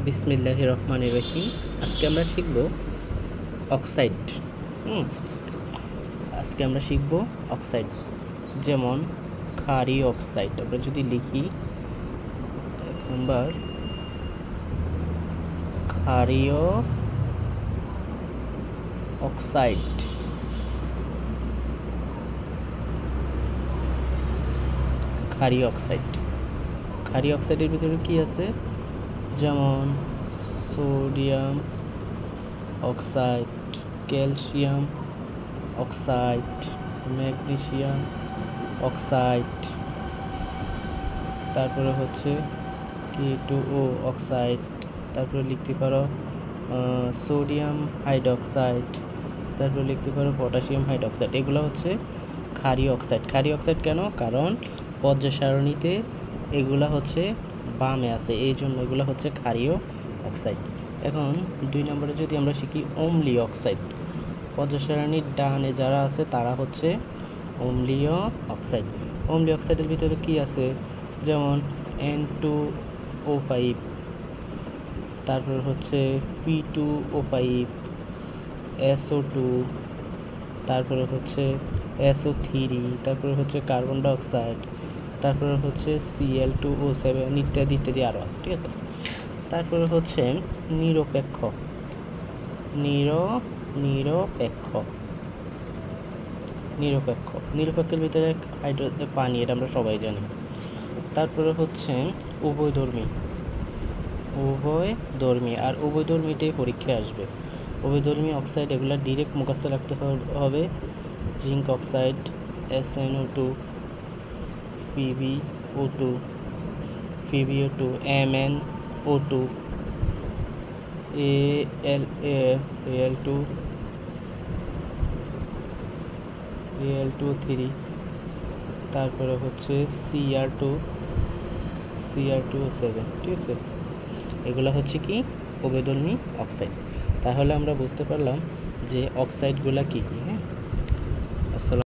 বিসমিল্লাহির রহমানির রহিম। আজকে আমরা শিখব অক্সাইড। আজকে আমরা শিখব অক্সাইড, যেমন ক্ষারীয় অক্সাইড। আমরা যদি লিখি এক নম্বর, ক্ষারীয় অক্সাইড। ক্ষারীয় অক্সাইড, ক্ষারীয় অক্সাইডের ভিতরে কি আছে? যেমন sodium oxide, calcium oxide, magnesium oxide, তারপরে হচ্ছে K2O অক্সাইড, তারপরে লিখতে পারো সোডিয়াম হাইড্রোক্সাইড, তারপরে লিখতে পারো পটাশিয়াম হাইড্রোক্সাইড। এগুলো হচ্ছে ক্ষারীয় অক্সাইড। ক্ষারীয় অক্সাইড কেন? কারণ পর্যায় সারণীতে এগুলা হচ্ছে বামে আছে, এই জন্য এগুলো হচ্ছে ক্ষারীয় অক্সাইড। এখন 2 নম্বরে যদি আমরা শিখি অম্লীয় অক্সাইড। পর্যায় সারণীর ডানে যারা আছে তারা হচ্ছে অম্লীয় অক্সাইড। অম্লীয় অক্সাইডের ভিতরে কি আছে? যেমন N2O5, তারপর হচ্ছে P2O5, SO2, তারপরে হচ্ছে SO3, তারপরে হচ্ছে কার্বন ডাইঅক্সাইড, তারপরে হচ্ছে Cl2O7 ইত্যাদি ইত্যাদি আরও আছে, ঠিক আছে। তারপরে হচ্ছে নিরপেক্ষ নিরপেক্ষের ভিতরে পানি, এটা আমরা সবাই জানি। তারপরে হচ্ছে উভয়ধর্মী, আর উভয়ধর্মীটাই পরীক্ষায় আসবে। উভয়ধর্মী অক্সাইড এগুলো ডিরেক্ট মুখস্থ রাখতে হবে। Zinc oxide, SnO2, PbO2, MnO2, Al2, তারপরে হচ্ছে Cr2O7, ঠিক আছে। এগুলো হচ্ছে কি? উভয়ধর্মী অক্সাইড। তাহলে আমরা বুঝতে পারলাম যে অক্সাইডগুলো কী কী। হ্যাঁ, আসসালাম।